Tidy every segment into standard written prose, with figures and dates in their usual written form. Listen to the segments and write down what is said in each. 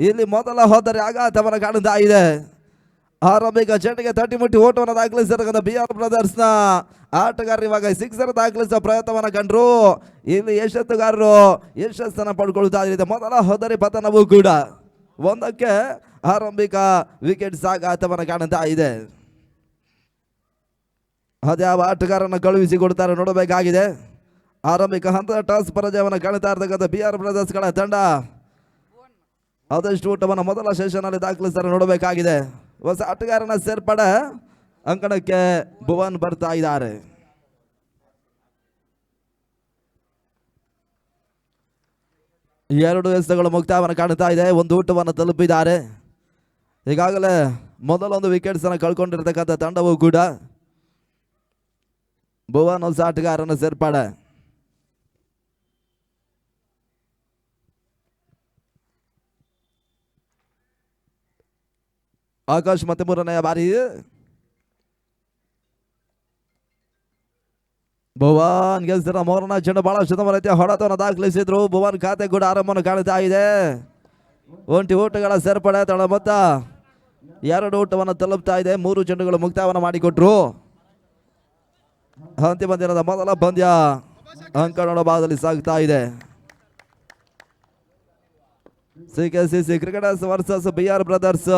ಇಲ್ಲಿ ಮೊದಲ ಹೋದರೆ ಆಘಾತವನ್ನು ಕಾಣುತ್ತಾ ಇದೆ. ಆರಂಭಿಕ ಚೆಂಡಿಗೆ ತಟ್ಟಿ ಮುಟ್ಟಿ ಓಟವನ್ನು ದಾಖಲಿಸಿರ್ತಕ್ಕಂಥ BR ಬ್ರದರ್ಸ್ ನ ಆಟಗಾರರು ಇವಾಗ ಸಿಕ್ಸರ್ ದಾಖಲಿಸುವ ಪ್ರಯತ್ನವನ್ನು ಕಂಡ್ರು. ಇಲ್ಲಿ ಯಶಸ್ಸುಗಾರರು ಯಶಸ್ಸನ್ನು ಪಡ್ಕೊಳ್ತಾ ಇದೆ. ಮೊದಲ ಹೋದರೆ ಪತನವೂ ಕೂಡ 1ಕ್ಕೆ ಆರಂಭಿಕ ವಿಕೆಟ್ ಆಘಾತವನ್ನು ಕಾಣುತ್ತಾ ಇದೆ. ಅದ್ಯಾವ ಆಟಗಾರನ ಕಳುಹಿಸಿಕೊಡ್ತಾರೆ ನೋಡಬೇಕಾಗಿದೆ. ಆರಂಭಿಕ ಹಂತದ ಟಾಸ್ ಪರಾಜಯವನ್ನು ಕಾಣುತ್ತಾ ಇರ್ತಕ್ಕಂಥ BR ಬ್ರದರ್ಸ್ ಗಳ ತಂಡ ಆದಷ್ಟು ಊಟವನ್ನು ಮೊದಲ ಸೆಷನ್ ಅಲ್ಲಿ ದಾಖಲಿಸ್ತಾರೆ ನೋಡಬೇಕಾಗಿದೆ. ಹೊಸ ಆಟಗಾರನ ಸೇರ್ಪಡೆ ಅಂಕಣಕ್ಕೆ ಭುವನ್ ಬರ್ತಾ ಇದ್ದಾರೆ. ಎರಡು ಎಸೆತಗಳು ಮುಕ್ತಾಯವನ್ನು ಕಾಣುತ್ತಾ ಇದೆ. ಒಂದು ಊಟವನ್ನು ತಲುಪಿದ್ದಾರೆ. ಈಗಾಗಲೇ ಮೊದಲೊಂದು ವಿಕೆಟ್ಸ್ ಅನ್ನು ಕಳ್ಕೊಂಡಿರ್ತಕ್ಕಂಥ ತಂಡವೂ ಕೂಡ ಭುವನ್ ಹೊಸ ಆಟಗಾರನ ಸೇರ್ಪಡೆ. ಆಕಾಶ್ ಮತ್ತೆ ಮೂರನೆಯ ಬಾರಿ ಭುವನ್ ಗೆಲ್ಸಿದ ಮೂರನೇ ಚೆಂಡು ಬಹಳ ಉತ್ತಮ ರೀತಿಯ ಹೊಡೆತವನ್ನು ದಾಖಲಿಸಿದ್ರು. ಭುವನ್ ಖಾತೆ ಕೂಡ ಆರಂಭವನ್ನು ಕಾಣುತ್ತಾ ಇದೆ. ಒಂಟಿ ಊಟಗಳ ಸೇರ್ಪಡೆ ತಳ ಮೊತ್ತ 2 ಊಟವನ್ನು ತಲುಪ್ತಾ ಇದೆ. 3 ಚೆಂಡುಗಳು ಮುಕ್ತಾಯವನ್ನು ಮಾಡಿಕೊಟ್ರು. ಅಂತಿಮ ದಿನದ ಮೊದಲ ಪಂದ್ಯ ಅಂಕಣ ಭಾಗದಲ್ಲಿ ಸಾಗ್ತಾ ಇದೆ. CKCC cricketers versus BR brothers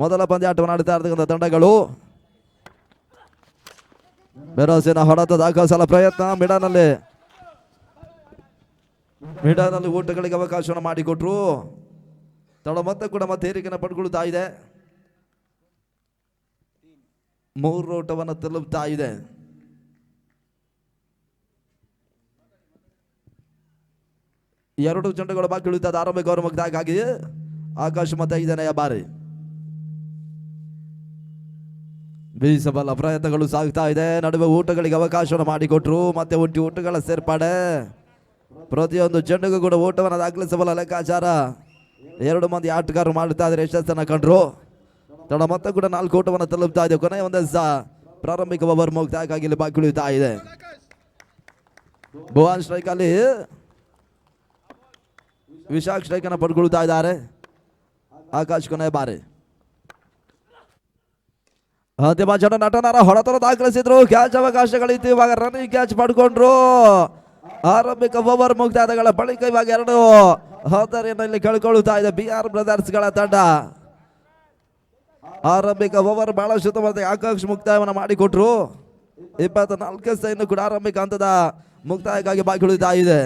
ಮೊದಲ ಪಂದ್ಯಾಟವನ್ನು ಆಡುತ್ತಾ ಇರತಕ್ಕಂಥ ತಂಡಗಳು. ಬೆರೋಸಿನ ಹೊಡೆತ ದಾಖಲಿಸಲ ಪ್ರಯತ್ನ. ಮಿಡಾನಲ್ಲಿ ಊಟಗಳಿಗೆ ಅವಕಾಶವನ್ನು ಮಾಡಿಕೊಟ್ರು. ತಡ ಮತ್ತೆ ಕೂಡ ಮತ್ತೆ ಏರಿಕೆಯನ್ನು ಪಡ್ಕೊಳ್ತಾ ಇದೆ. 3 ಊಟವನ್ನು ತಲುಪ್ತಾ ಇದೆ. ಎರಡು ಚೆಂಡುಗಳು ಬಾಕಿ ಉಳಿತದ ಆರಂಭಿಕ ಓವರ್ ಮುಕ್ತಾಯಕ್ಕಾಗಿ ಆಕಾಶ್ ಮತ್ತೆ 5ನೇ ಬಾರಿ ಬೀಸಬಲ್ಲ ಪ್ರಯತ್ನಗಳು ಸಾಗ್ತಾ ಇದೆ. ನಡುವೆ ಊಟಗಳಿಗೆ ಅವಕಾಶವನ್ನು ಮಾಡಿಕೊಟ್ರು. ಮತ್ತೆ ಒಂಟಿ ಊಟಗಳ ಸೇರ್ಪಡೆ. ಪ್ರತಿಯೊಂದು ಚೆಂಡಿಗೂ ಕೂಡ ಊಟವನ್ನು ದಾಖಲಿಸಬಲ್ಲ ಲೆಕ್ಕಾಚಾರ 2 ಮಂದಿ ಆಟಗಾರರು ಮಾಡುತ್ತಾ ಇದ್ದಾರೆ. ಯಶಸ್ಸನ್ನು ಕಂಡ್ರು. ತಡ ಮತ್ತೆ ಕೂಡ 4 ಊಟವನ್ನು ತಲುಪ್ತಾ ಇದೆ. ಕೊನೆಯ ಒಂದೇ ಪ್ರಾರಂಭಿಕ ಓವರ್ ಮುಕ್ತಾಯಕ್ಕಾಗಿ ಇಲ್ಲಿ ಬಾಕಿ ಉಳಿತಾ ಇದೆ. ಭುವನ್ ಸ್ಟ್ರೈಕ್ ಅಲ್ಲಿ ವಿಶಾಖ್ ಸ್ಟ್ರೈಕ್ ಅನ್ನು ಪಡ್ಕೊಳ್ತಾ ಇದ್ದಾರೆ. ಆಕಾಶ್ ಕೊನೆಯ ಬಾರಿ ಅಂತಿಮ ಚೆಂಡು ನಟನರ ಹೊಡೆತನ ದಾಖಲಿಸಿದ್ರು. ಕ್ಯಾಚ್ ಅವಕಾಶಗಳಿತ್ತು. ಇವಾಗ ರನ್ನಿಂಗ್ ಕ್ಯಾಚ್ ಪಡ್ಕೊಂಡ್ರು. ಆರಂಭಿಕ ಓವರ್ ಮುಕ್ತಾಯಗಳ ಬಳಿಕ ಇವಾಗ 2 ಹತರಿನಲ್ಲಿ ಕಳ್ಕೊಳ್ಳುತ್ತಾ ಇದೆ BR ಬ್ರದರ್ಸ್ ಗಳ ತಂಡ. ಆರಂಭಿಕ ಓವರ್ ಬಹಳಷ್ಟು ಉತ್ತಮ ಆಕಾಶ್ ಮುಕ್ತಾಯವನ್ನು ಮಾಡಿಕೊಟ್ರು. 24 ಸೈನ್ ಕೂಡ ಆರಂಭಿಕ ಹಂತದ ಮುಕ್ತಾಯಕ್ಕಾಗಿ ಬಾಕಿ ಉಳಿತಾ ಇದೆ.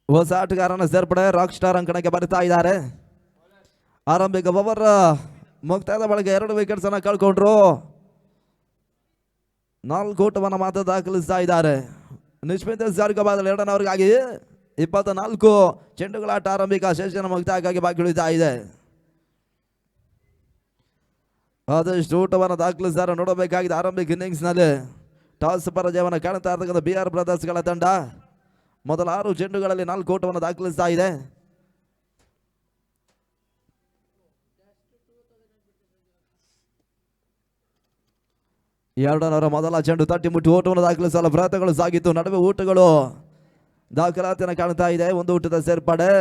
ಹೊಸ ಆಟಗಾರನ ಸೇರ್ಪಡೆ ರಾಕ್ ಸ್ಟಾರ್ ಅಂಕಣಕ್ಕೆ ಬರ್ತಾ ಇದ್ದಾರೆ. ಆರಂಭಿಕ ಓವರ್ ಮುಕ್ತಾಯದ ಬಳಿಕ 2 ವಿಕೆಟ್ಸ್ ಅನ್ನು ಕಳ್ಕೊಂಡ್ರು. 4 ಊಟವನ್ನು ಮಾತ್ರ ದಾಖಲಿಸ್ತಾ ಇದ್ದಾರೆ. ನಿಶ್ಮಿತ ಜಾರ್ಗಬಾದಲ್ಲಿ 2ನೇ ಓವರ್ಗಾಗಿ 24 ಚೆಂಡುಗಳ ಆಟ ಆರಂಭಿಕ ಸೆಷನ್ ಮುಕ್ತಾಯಕ್ಕಾಗಿ ಬಾಕಿ ಉಳಿತಾ ಇದೆ. ಆದಷ್ಟು ಊಟವನ್ನು ದಾಖಲಿಸಿದ್ದಾರೆ ನೋಡಬೇಕಾಗಿದೆ. ಆರಂಭಿಕ ಇನ್ನಿಂಗ್ಸ್ ನಲ್ಲಿ ಟಾಸ್ ಪರಾಜಯವನ್ನು ಕಾಣುತ್ತಾ ಇರತಕ್ಕಂಥ BR ಬ್ರದರ್ಸ್ ಗಳ ತಂಡ ಮೊದಲ 6 ಚೆಂಡುಗಳಲ್ಲಿ 4 ಊಟವನ್ನು ದಾಖಲಿಸ್ತಾ ಇದೆ. ಎರಡನವರ ಮೊದಲ ಚೆಂಡು ತಟ್ಟಿ ಮುಟ್ಟಿ ಓಟವನ್ನು ದಾಖಲಿಸಲು ಪ್ರಯತ್ನಗಳು ಸಾಗಿತ್ತು. ನಡುವೆ ಊಟಗಳು ದಾಖಲಾತಿಯನ್ನು ಕಾಣ್ತಾ ಇದೆ. 1 ಊಟದ ಸೇರ್ಪಡೆ.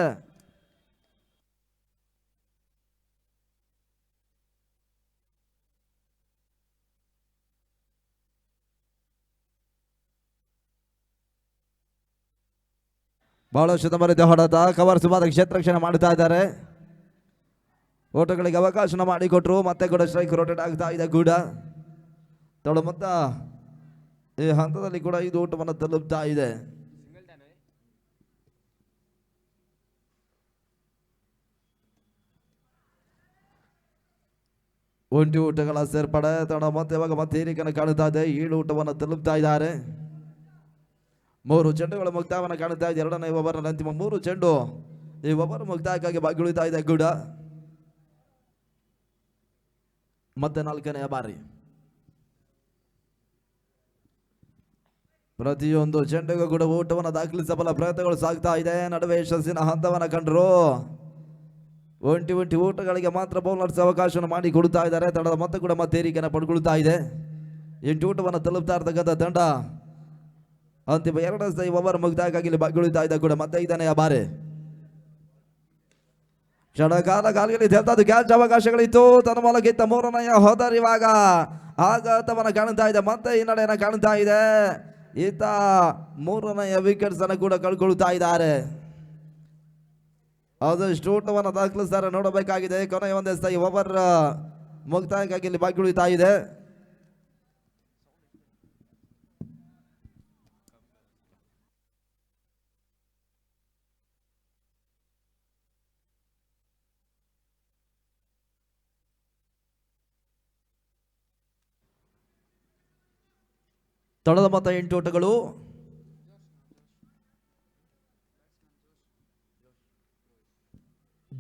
ಬಹಳಷ್ಟು ತಮ್ಮ ರೀತಿಯ ಹೊಡೆತ ಕವರ್ ಸುಮಾರು ಕ್ಷೇತ್ರಕ್ಷಣೆ ಮಾಡ್ತಾ ಇದ್ದಾರೆ. ಓಟಗಳಿಗೆ ಅವಕಾಶನ ಮಾಡಿಕೊಟ್ರು. ಮತ್ತೆ ಕೂಡ ಸ್ಟ್ರೈಕ್ ರೊಟೇಟ್ ಆಗ್ತಾ ಇದೆ ಕೂಡ. ತಡ ಮೊತ್ತ ಈ ಹಂತದಲ್ಲಿ ಕೂಡ 5 ಊಟವನ್ನು ತಲುಪ್ತಾ ಇದೆ. ಒಂಟಿ ಊಟಗಳ ಸೇರ್ಪಡೆ. ತಡ ಮತ್ತೆ ಇವಾಗ ಮತ್ತೆ ಏರಿಕೆಯನ್ನು ಕಾಣುತ್ತಾ ಇದೆ. 7 ಊಟವನ್ನು ತಲುಪ್ತಾ ಇದ್ದಾರೆ. 3 ಚೆಂಡುಗಳು ಮುಕ್ತಾಯವನ್ನು ಕಾಣುತ್ತಾ ಇದೆ. 2ನೇ ಓವರ್ನಲ್ಲಿ ಅಂತಿಮ 3 ಚೆಂಡು ಈ ಒಬ್ಬರು ಮುಕ್ತಾಯಕ್ಕಾಗಿ ಬಾಗಿಳುತ್ತಾ ಇದೆ ಕೂಡ ಮತ್ತೆ 4ನೇ ಬಾರಿ. ಪ್ರತಿಯೊಂದು ಚೆಂಡಿಗೂ ಕೂಡ ಊಟವನ್ನು ದಾಖಲಿಸಬಲ್ಲ ಪ್ರಯತ್ನಗಳು ಸಾಗ್ತಾ ಇದೆ. ನಡುವೆ ಯಶಸ್ಸಿನ ಹಂತವನ್ನು ಕಂಡರು. ಒಂಟಿ ಊಟಗಳಿಗೆ ಮಾತ್ರ ಬೌಲರ್ಸ್ ಅವಕಾಶವನ್ನು ಮಾಡಿ ಕೊಡ್ತಾ ಇದ್ದಾರೆ. ತಂಡದ ಮತ್ತೆ ಕೂಡ ಮತ್ತೇರಿಕೆಯನ್ನು ಪಡ್ಕೊಳ್ತಾ ಇದೆ. 8 ಊಟವನ್ನು ತಲುಪ್ತಾ ಇರ್ತಕ್ಕಂಥ ತಂಡ ಅಂತಿಮ 2 ಓವರ್ ಮುಕ್ತಾಯಕ್ಕಾಗಿ ಬಾಗಿಳುತ್ತಾ ಇದೆ ಕೂಡ ಮತ್ತೆ 5ನೇ ಬಾರಿ. ಕ್ಷಣಕಾಲ ಕಾಲಿಗೆ ತೆಲ್ತದ್ದು ಕ್ಯಾಚ್ ಅವಕಾಶಗಳಿತ್ತು. ತನ್ನ ಮೂಲಕ್ಕಿಂತ 3ನೇ ಹೋದರ್ ಇವಾಗ ಆಘಾತವನ್ನು ಕಾಣ್ತಾ ಇದೆ. ಮತ್ತೆ ಹಿನ್ನಡೆಯನ್ನು ಕಾಣ್ತಾ ಇದೆ. ಈತ 3ನೇ ವಿಕೆಟ್ಸ್ ಅನ್ನು ಕೂಡ ಕಳ್ಕೊಳ್ತಾ ಇದ್ದಾರೆ. ಆದಷ್ಟು ಊಟವನ್ನು ದಾಖಲಿಸ್ತಾರೆ ನೋಡಬೇಕಾಗಿದೆ. ಕೊನೆಯ ಒಂದೇ ಓವರ್ ಮುಕ್ತಾಯಕ್ಕಾಗಿ ಇಲ್ಲಿ ಬಾಗಿಳುತ್ತಾ ಇದೆ. ತೊಳೆದ ಮೊತ್ತ 8 ಊಟಗಳು.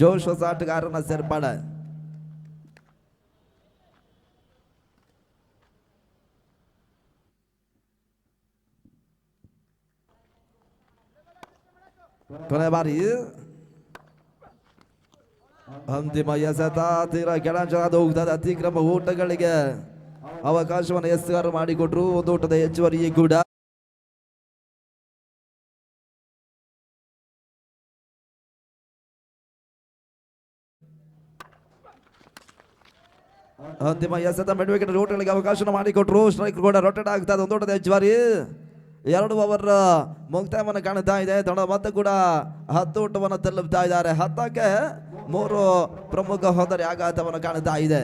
ಜೋಶ್ ಹೊಸ ಆಟಗಾರನ ಸೇರ್ಪಡೆ. ಕೊನೆ ಬಾರಿ ಅಂತಿಮ ಎಸೆತ ತೀರಾ ಕೆಳಂಚದ ಹೋಗ್ತದೆ. ಅತಿಕ್ರಮ ಊಟಗಳಿಗೆ ಅವಕಾಶವನ್ನು ಎಸ್ಗಾರು ಮಾಡಿಕೊಟ್ರು. ಒಂದು ಊಟದ ಹೆಚ್ಚುವರಿ ಕೂಡ ಅಂತಿಮ ಎಸೆತ ಮಿಡ್ ವಿಕೆಟ್ ಊಟಗಳಿಗೆ ಅವಕಾಶ ಮಾಡಿಕೊಟ್ರು. ಸ್ಟ್ರೈಕ್ ಕೂಡ ರೊಟೇಟ್ ಆಗ್ತದೆ. ಒಂದು ಊಟದ ಹೆಚ್ಚುವರಿ 2 ಓವರ್ ಮುಕ್ತಾಯವನ್ನು ಕಾಣ್ತಾ ಇದೆ. ತಂಡ ಮತ್ತೆ ಕೂಡ 10 ಊಟವನ್ನು ತಲುಪ್ತಾ ಇದ್ದಾರೆ. 10ಕ್ಕೆ 3 ಪ್ರಮುಖ ಹೋದರೆ ಆಘಾತವನ್ನು ಕಾಣ್ತಾ ಇದೆ.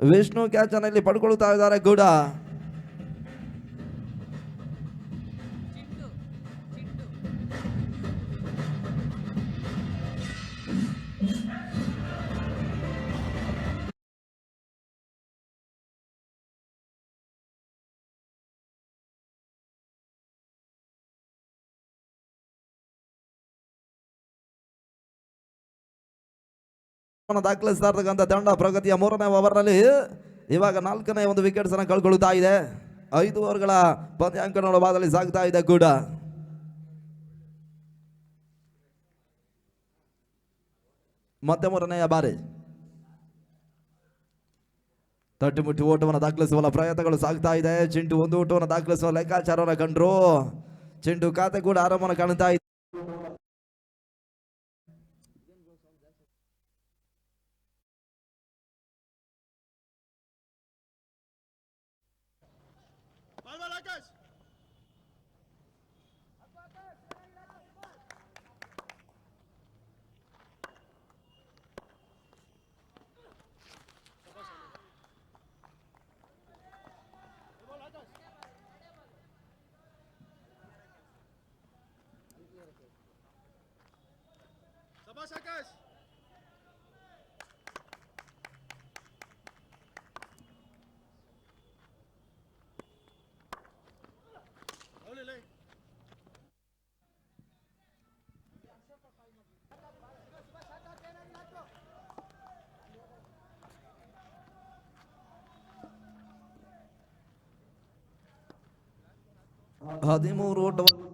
ವಿಷ್ಣು ಕ್ಯಾಚ್ ಅನ್ನು ಇಲ್ಲಿ ಪಡ್ಕೊಳ್ತಾ ಇದ್ದಾರೆ ಕೂಡ. ದಾಖಲಿಸ್ತಾ ಇರ್ತಕ್ಕಂಥ ತಂಡ ಪ್ರಗತಿಯ 3ನೇ ಓವರ್ನಲ್ಲಿ ಇವಾಗ 4ನೇ ಒಂದು ವಿಕೆಟ್ಸ್ ಅನ್ನು ಕಳ್ಕೊಳ್ತಾ ಇದೆ. 5 ಓವರ್ಗಳ ಪಂದ್ಯಾಂಕ ನೋಡಬಾದಲ್ಲಿ ಸಾಗ್ತಾ ಇದೆ ಕೂಡ. ಮತ್ತೆ 3ನೇ ಬಾರಿ ತಟ್ಟಿಮುಟ್ಟಿ ಓಟವನ್ನು ದಾಖಲಿಸುವ ಪ್ರಯತ್ನಗಳು ಸಾಗ್ತಾ ಇದೆ. ಚಿಂಟು 1 ಊಟವನ್ನು ದಾಖಲಿಸುವ ಲೆಕ್ಕಾಚಾರವನ್ನು ಕಂಡ್ರು. ಚಿಂಟು ಖಾತೆ ಕೂಡ ಆರಾಮವನ್ನು ಕಾಣ್ತಾ ಇದೆ. ಹದಿಮೂರು ಓಟವನ್ನು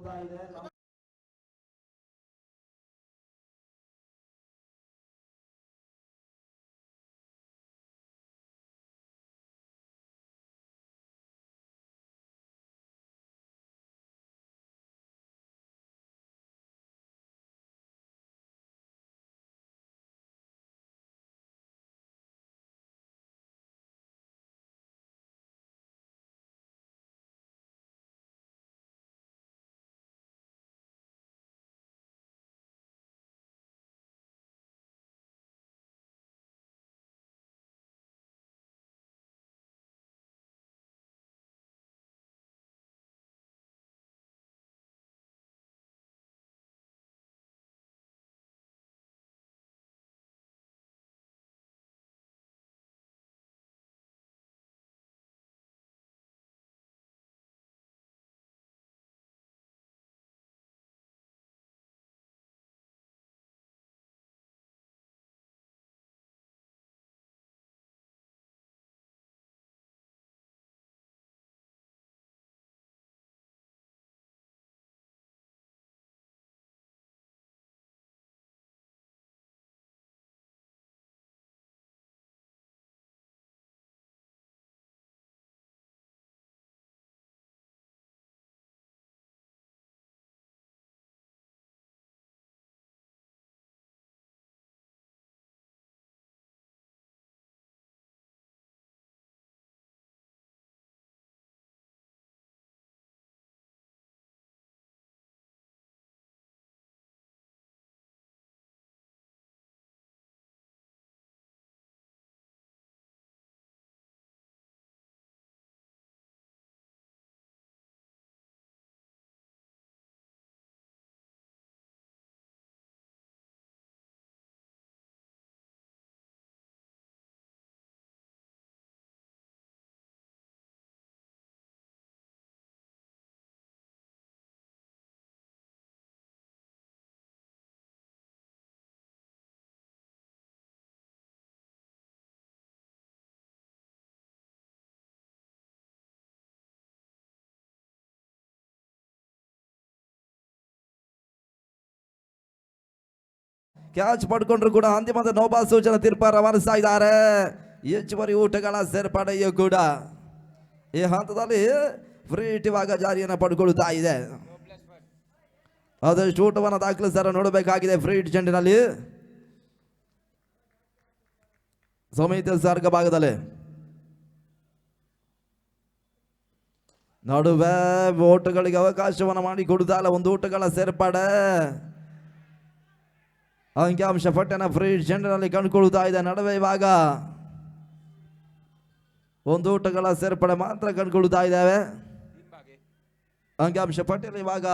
ಕ್ಯಾಚ್ ಪಡ್ಕೊಂಡ್ರು ಕೂಡ ಅಂತಿಮದ ನೋಬಾ ಸೂಚನಾ ತೀರ್ಪ ರವಾನಿಸ್ತಾ ಇದ್ದಾರೆ. ಹೆಚ್ಚುವರಿ ಊಟಗಳ ಸೇರ್ಪಡೆಯೂ ಕೂಡ ಈ ಹಂತದಲ್ಲಿ ಫ್ರೀ ಹಿಟ್ ಇವಾಗ ಜಾರಿಯನ್ನು ಪಡ್ಕೊಳ್ತಾ ಇದೆ. ಆದಷ್ಟು ಊಟವನ್ನು ದಾಖಲಿಸ್ತಾರ ನೋಡಬೇಕಾಗಿದೆ. ಫ್ರೀ ಹಿಟ್ ಚೆಂಡಿನಲ್ಲಿ ಸಮಿತಿ ಸಾರ್ಗ ಭಾಗದಲ್ಲಿ ನಡುವೆ ಓಟಗಳಿಗೆ ಅವಕಾಶವನ್ನು ಮಾಡಿ ಕೊಡುತ್ತಾ ಇಲ್ಲ. ಒಂದು ಊಟಗಳ ಸೇರ್ಪಡೆ ಅಂಕಿಅಂಶ ಪಟ್ಟಣ ಫ್ರೀ ಹಿಟ್ ಚೆಂಡಿನಲ್ಲಿ ಕಂಡುಕೊಳ್ತಾ ಇದೆ. ನಡುವೆ ಇವಾಗ ಒಂದು ಊಟಗಳ ಸೇರ್ಪಡೆ ಮಾತ್ರ ಕಂಡುಕೊಳ್ತಾ ಇದ್ದಾವೆ. ಅಂಕಿಅಂಶ ಪಟ್ಟಿಯಲ್ಲಿ ಇವಾಗ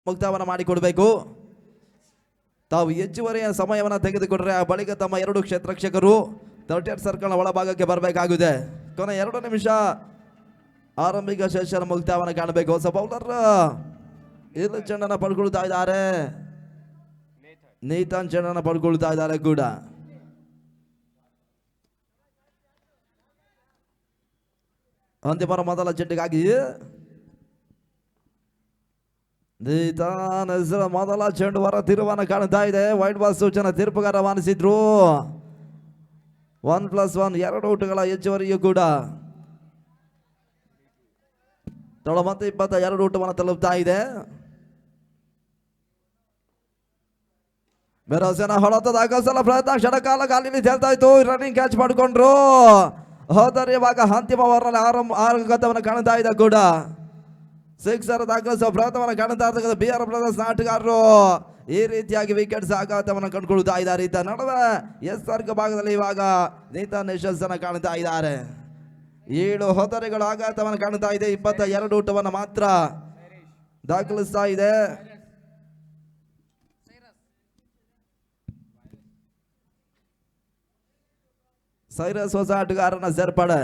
ಮುಕ್ತಾಯವನ್ನು ಮಾಡಿಕೊಡ್ಬೇಕು. ತಾವು ಹೆಚ್ಚುವರಿಯ ಸಮಯವನ್ನು ತೆಗೆದುಕೊಂಡ್ರೆ ಆ ಬಳಿಕ ತಮ್ಮ 2 ಕ್ಷೇತ್ರಕ್ಷಕರು 38 ಸರ್ಕಲ್ನ ಒಳಭಾಗಕ್ಕೆ ಬರಬೇಕಾಗಿದೆ. ಕೊನೆ 2 ನಿಮಿಷ ಆರಂಭಿಕ ಸೆಷನ್ ಮುಕ್ತಾಯವನ್ನು ಕಾಣಬೇಕು. ಹೊಸ ಬೌಲರ್ ಇಲ್ಲಿ ಚೆಂಡನ್ನು ಪಡ್ಕೊಳ್ತಾ ಇದ್ದಾರೆ. ನೀತಾನ್ ಚೆಂಡನ್ನು ಪಡ್ಕೊಳ್ತಾ ಇದ್ದಾರೆ ಕೂಡ. ಅಂತಿಮ ಮೊದಲ ಚೆಂಡಿಗಾಗಿ ಮೊದಲ ಚೆಂಡು ಹೊರ ತಿರುವನ್ನು ಕಾಣ್ತಾ ಇದೆ. ವೈಟ್ ಬಾಲ್ ಸೂಚನಾ ತೀರ್ಪುಗಾರ ರವಾನಿಸಿದ್ರು. 1+1 2 ಔಟುಗಳ ಹೆಚ್ಚುವರಿಯೂ ಕೂಡ ಮತ್ತೆ 22 ಊಟವನ್ನು ತಲುಪ್ತಾ ಇದೆ. ಬೆರಸೇನ ಹೊಳತದ ಅಗಸಲ ಪ್ರಯತ್ನ ಕ್ಷಣಕಾಲ ಗಾಲಿಲಿ ತೇಲ್ತಾ ಇತ್ತು. ರನ್ನಿಂಗ್ ಕ್ಯಾಚ್ ಮಾಡಿಕೊಂಡ್ರು. ಹೋದರೆ ಇವಾಗ ಅಂತಿಮ ಓವರ್ನಲ್ಲಿ ಆರಂಭವನ್ನು ಕಾಣ್ತಾ ಇದೆ ಕೂಡ. 6 ದಾಖಲಿಸುವ ಪ್ರಯತ್ನವನ್ನು ಕಾಣ್ತಾ ಇರ್ತಕ್ಕಂಥ BR ಬ್ರದರ್ಸ್ ಆಟಗಾರರು ಈ ರೀತಿಯಾಗಿ ವಿಕೆಟ್ಸ್ ಆಘಾತವನ್ನು ಕಂಡುಕೊಳ್ತಾ ಇದ್ದಾರೆ. ಇತ್ತ ನಡುವೆ ಎಸ್ ಭಾಗದಲ್ಲಿ ಇವಾಗ ನೀತಾನ್ ನಿಶಲ್ಸ್ ಅನ್ನು ಕಾಣ್ತಾ ಇದ್ದಾರೆ. 7 ಹೊತ್ತರೆಗಳು ಆಘಾತವನ್ನು ಕಾಣ್ತಾ ಇದೆ. 22 ಊಟವನ್ನು ಮಾತ್ರ ದಾಖಲಿಸ್ತಾ ಇದೆ. ಸೈರಸ್ ಹೊಸ ಆಟಗಾರನ ಸೇರ್ಪಡೆ.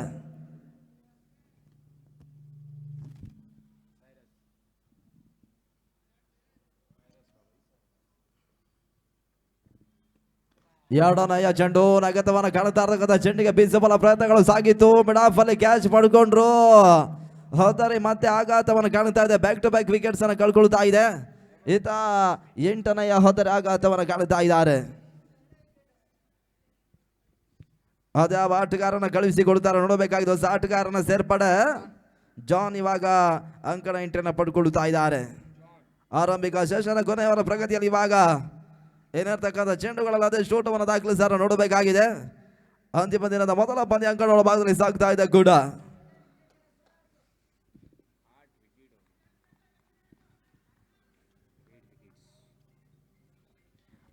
ಎರಡನೆಯ ಚೆಂಡು ನಗತವನ್ನು ಕಾಣ್ತಾ ಇರತಕ್ಕಂಥ ಚೆಂಡಿಗೆ ಬೀಸಬಲ ಪ್ರಯತ್ನಗಳು ಸಾಗಿತ್ತು. ಮಿಡ್ ಆಫ್ ಅಲ್ಲಿ ಕ್ಯಾಚ್ ಪಡ್ಕೊಂಡ್ರು. ಹೋದರೆ ಮತ್ತೆ ಆಘಾತವನ್ನು ಕಾಣ್ತಾ ಇದೆ. ಬ್ಯಾಕ್ ಟು ಬ್ಯಾಕ್ ವಿಕೆಟ್ಸ್ ಅನ್ನು ಕಳ್ಕೊಳ್ತಾ ಇದೆ. ಈತ 8ನೇಯ ಹೋದರೆ ಆಘಾತವನ್ನು ಕಾಣ್ತಾ ಇದ್ದಾರೆ. ಅದ್ಯಾವ ಆಟಗಾರನ ಕಳುಹಿಸಿಕೊಳ್ತಾರೆ ನೋಡಬೇಕಾಗಿದೆ. ಹೊಸ ಆಟಗಾರನ ಸೇರ್ಪಡೆ. ಜಾನ್ ಇವಾಗ ಅಂಕಣ 8 ಪಡ್ಕೊಳ್ತಾ ಇದ್ದಾರೆ. ಆರಂಭಿಕ ಸೆಷನ್ ಕೊನೆಯವರ ಪ್ರಗತಿಯಲ್ಲಿ ಇವಾಗ ಏನಿರ್ತಕ್ಕಂಥ ಚೆಂಡುಗಳಲ್ಲಿ ಅದೇ ಶೂಟವನ್ನು ದಾಖಲಿಸಾರ ನೋಡಬೇಕಾಗಿದೆ. ಅಂತಿಮ ದಿನದ ಮೊದಲ ಪಂದ್ಯ ಅಂಕಣಗಳ ಭಾಗದಲ್ಲಿ ಸಾಗ್ತಾ ಇದೆ ಕೂಡ.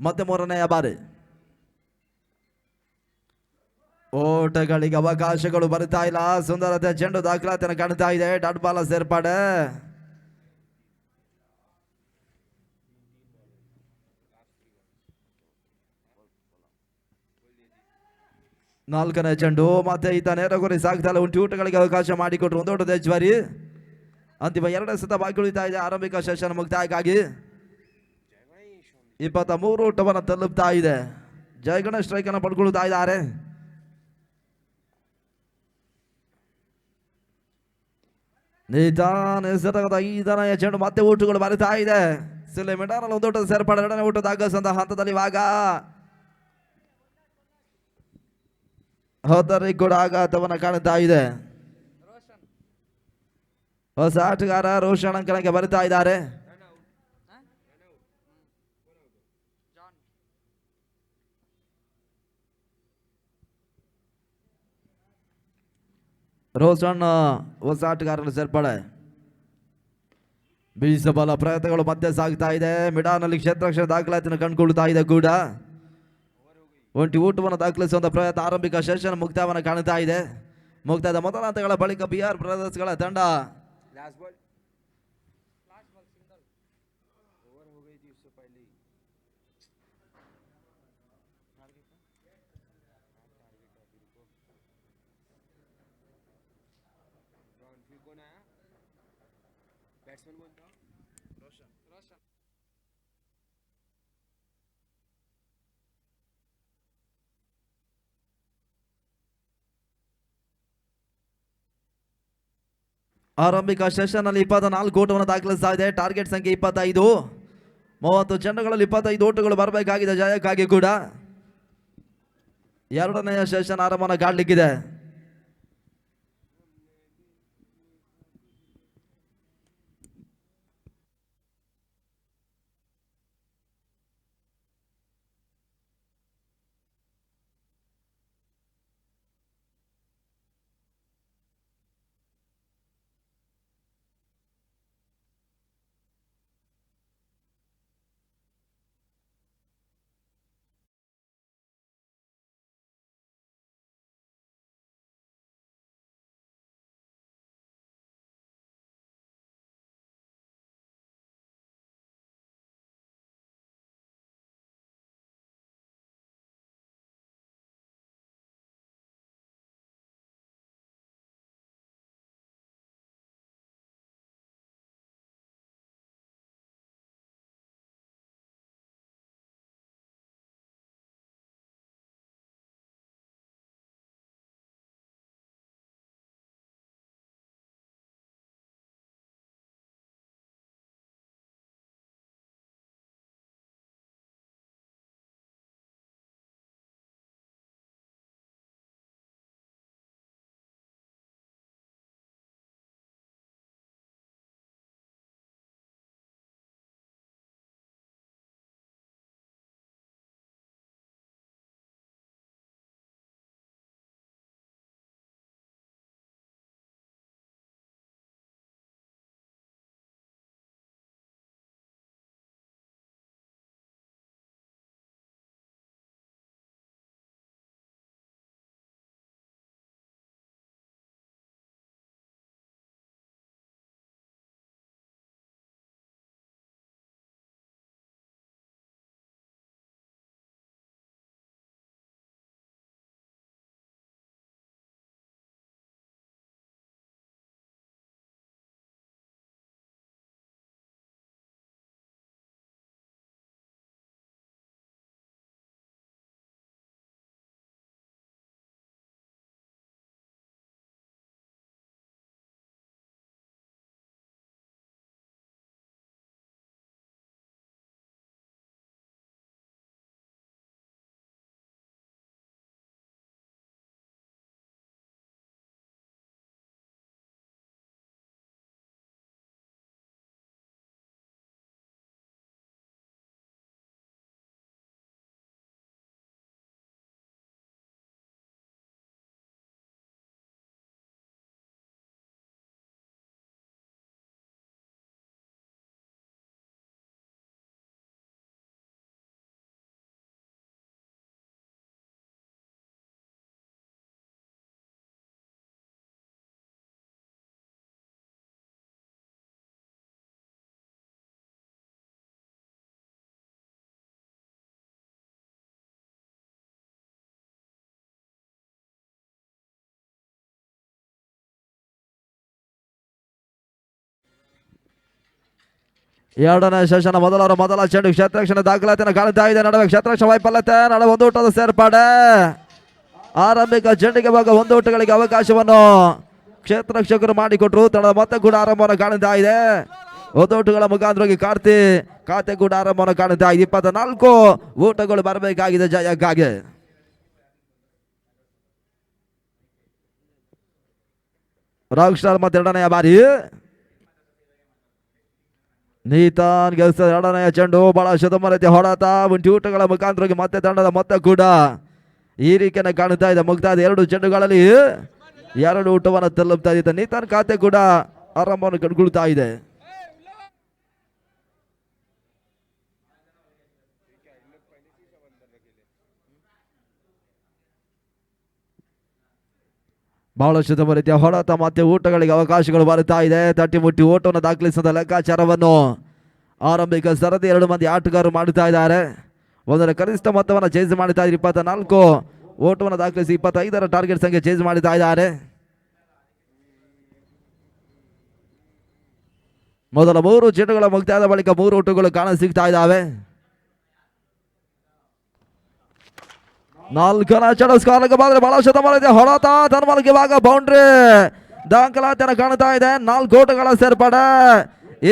ಮತ್ತೆ 3ನೇಯ ಬಾರಿ ಓಟಗಳಿಗೆ ಅವಕಾಶಗಳು ಬರ್ತಾ ಇಲ್ಲ. ಸುಂದರತೆ ಚೆಂಡು ದಾಖಲಾತಿಯನ್ನು ಕಾಣ್ತಾ ಇದೆ. ಡಾಟ್ ಬಾಲ್ ಸೇರ್ಪಡೆ. ನಾಲ್ಕನೇ ಚೆಂಡು ಮತ್ತೆ ಈತ ನೇರ ಗುರಿ ಸಾಗ್ತಾ ಉಂಟು ಊಟಗಳಿಗೆ ಅವಕಾಶ ಮಾಡಿಕೊಟ್ರು ಒಂದೋಟದ ಹೆಚ್ಚುವರಿ ಅಂತಿಮ ಎರಡನೇ ಸತ ಬಾಕಿ ಉಳಿತಾ ಇದೆ ಆರಂಭಿಕ ಸೆಷನ್ ಮುಕ್ತಾಯಕ್ಕಾಗಿ 23 ಊಟವನ್ನು ತಲುಪ್ತಾ ಇದೆ ಜಯಗಣ ಸ್ಟ್ರೈಕ್ ಅನ್ನು ಪಡ್ಕೊಳ್ತಾ ಇದ್ದಾರೆ ನಿಧಾನ ಐದನೆಯ ಚೆಂಡು ಮತ್ತೆ ಊಟಗಳು ಬರಿತಾ ಇದೆ ಸಿಲೆ ಮಿಡಾರಲ್ಲಿ ಒಂದೋಟದ ಸೇರ್ಪಡೆ ಎರಡನೇ ಊಟದ ಆಗಸಂತ ಹಂತದಲ್ಲಿ ಇವಾಗ ಹೋದರಿ ಕೂಡ ಆಘಾತವನ್ನು ಕಾಣುತ್ತಾ ಇದೆ ಹೊಸ ಆಟಗಾರ ರೋಷನ್ ಅಂಕಣಕ್ಕೆ ಬರುತ್ತಾ ಇದ್ದಾರೆ ರೋಷನ್ ಹೊಸ ಆಟಗಾರನ ಸೇರ್ಪಡೆ ಬೀಸಬಲ ಪ್ರಯತ್ನಗಳು ಮತ್ತೆ ಸಾಗ್ತಾ ಇದೆ ಮಿಡಾನಲ್ಲಿ ಕ್ಷೇತ್ರಕ್ಷರ ದಾಖಲಾತಿಯನ್ನು ಕಂಡುಕೊಳ್ತಾ ಇದೆ ಕೂಡ ಒಂಟಿ ಊಟವನ್ನು ದಾಖಲಿಸುವಂತ ಪ್ರಯತ್ನ ಆರಂಭಿಕ ಸೆಷನ್ ಮುಕ್ತಾಯವನ್ನು ಕಾಣುತ್ತಾ ಇದೆ ಮುಕ್ತಾಯದ ಮೊದಲ ಹಂತಗಳ ಬಳಿಕ ಬಿಆರ್ ಬ್ರದರ್ಸ್ಗಳ ತಂಡ ಆರಂಭಿಕ ಸೆಷನ್ ಅಲ್ಲಿ 24 ಓಟವನ್ನು ದಾಖಲಿಸ್ತಾ ಇದೆ ಟಾರ್ಗೆಟ್ ಸಂಖ್ಯೆ 25 30 ಚೆಂಡುಗಳಲ್ಲಿ 25 ಓಟಗಳು ಬರಬೇಕಾಗಿದೆ ಜಯಕ್ಕಾಗಿ ಕೂಡ ಎರಡನೆಯ ಸೆಷನ್ ಆರಂಭನ ಕಾಡ್ಲಿಕ್ಕಿದೆ ಎರಡನೇ ಸೆಷನ್ ಮೊದಲ ಚೆಂಡು ಕ್ಷೇತ್ರಕ್ಷಣ ದಾಖಲಾತಿಯನ್ನು ಕಾಣ್ತಾ ಇದೆ. ನಡುವೆ ಕ್ಷೇತ್ರಕ್ಷ ವೈಫಲ್ಯತೆ ನಡುವೆ ಒಂದು ಊಟದ ಸೇರ್ಪಾಡೆ. ಆರಂಭಿಕ ಚೆಂಡಿಗೆ ಭಾಗ ಒಂದು ಊಟಗಳಿಗೆ ಅವಕಾಶವನ್ನು ಕ್ಷೇತ್ರಕ್ಷಕರು ಮಾಡಿಕೊಟ್ರು. ತಂಡದ ಮತ್ತೆ ಕೂಡ ಆರಂಭವನ್ನು ಕಾಣ್ತಾ ಇದೆ. ಒಂದು ಊಟಗಳ ಮುಖಾಂತರವಾಗಿ ಖಾತೆ ಕೂಡ ಆರಂಭವನ್ನು ಕಾಣ್ತಾ ಇದೆ. 24 ಊಟಗಳು ಬರಬೇಕಾಗಿದೆ ಜಯಕ್ಕಾಗಿ. ರಾಕ್ ಸ್ಟಾರ್ ಮತ್ತೆ ಎರಡನೆಯ ಬಾರಿ ನೀತಾನ್ ಗೆಲ್ಸ ಎರಡನೆಯ ಚೆಂಡು ಬಹಳ ಶುದ್ಧ ರೀತಿಯ ಹೊಡೆತ ಒಂಟಿ ಊಟಗಳ ಮುಖಾಂತರವಾಗಿ ಮತ್ತೆ ತಂಡದ ಮೊತ್ತ ಕೂಡ ಈ ರೀತಿಯನ್ನು ಕಾಣುತ್ತಾ ಇದೆ. ಮುಗ್ತಾದ 2 ಚೆಂಡುಗಳಲ್ಲಿ 2 ಊಟವನ್ನು ತಲುಪ್ತಾ ಇದೆ. ನೀತಾನ್ ಖಾತೆ ಕೂಡ ಆರಂಭವನ್ನು ಕಂಡುಕೊಳ್ತಾ ಇದೆ. ಬಹಳಷ್ಟು ತಮ್ಮ ರೀತಿಯ ಹೊಡೆತ ಮತ್ತೆ ಊಟಗಳಿಗೆ ಅವಕಾಶಗಳು ಬರುತ್ತಾ ಇದೆ. ತಟ್ಟಿ ಮುಟ್ಟಿ ಓಟವನ್ನು ದಾಖಲಿಸಿದ ಲೆಕ್ಕಾಚಾರವನ್ನು ಆರಂಭಿಕ ಸರದಿ 2 ಮಂದಿ ಆಟಗಾರರು ಮಾಡುತ್ತಾ ಇದ್ದಾರೆ. ಒಂದರ ಕನಿಷ್ಠ ಮೊತ್ತವನ್ನು ಚೇಂಜ್ ಮಾಡುತ್ತಾ ಇದ್ದಾರೆ. 24 ಓಟವನ್ನು ದಾಖಲಿಸಿ 25ರ ಟಾರ್ಗೆಟ್ ಸಂಖ್ಯೆ ಚೇಂಜ್ ಮಾಡುತ್ತಾ ಇದ್ದಾರೆ. ಮೊದಲ 3 ಚೆಂಡುಗಳ ಮುಕ್ತಾಯದ ಬಳಿಕ 3 ಓಟಗಳು ಕಾಣ ಸಿಗ್ತಾ ಇದ್ದಾವೆ. 4ನೇ ಚೆಂಡು ಸ್ಕಾರ್ಗೆ ಬಂದ್ರೆ ಬಹಳ ಶತಮಾನ ಹೊಡೆತ ತನ್ಮಲ್ಗೆ ಇವಾಗ ಬೌಂಡ್ರಿ ದಾಖಲಾತಿಯನ್ನು ಕಾಣ್ತಾ ಇದೆ. 4 ಓಟಗಳ ಸೇರ್ಪಡೆ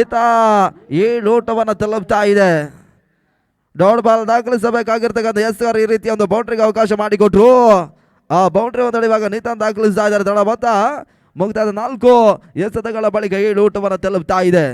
ಈತ 7 ಓಟವನ್ನು ತಲುಪ್ತಾ ಇದೆ. ಡೌನ್ ಬಾಲ್ ದಾಖಲಿಸಬೇಕಾಗಿರ್ತಕ್ಕಂಥ ಎಸ್ಆರ್ ಈ ರೀತಿಯ ಒಂದು ಬೌಂಡ್ರಿಗೆ ಅವಕಾಶ ಮಾಡಿಕೊಟ್ರು. ಆ ಬೌಂಡ್ರಿ ಒಂದು ಇವಾಗ ನೀತಾನ್ ದಾಖಲಿಸ್ತಾ ಇದ್ದಾರೆ. ತಂಡ ಮೊತ್ತ ಮುಕ್ತಾದ 4 ಎಸೆತಗಳ ಬಳಿಕ 7 ಓಟವನ್ನು ತಲುಪ್ತಾ ಇದೆ.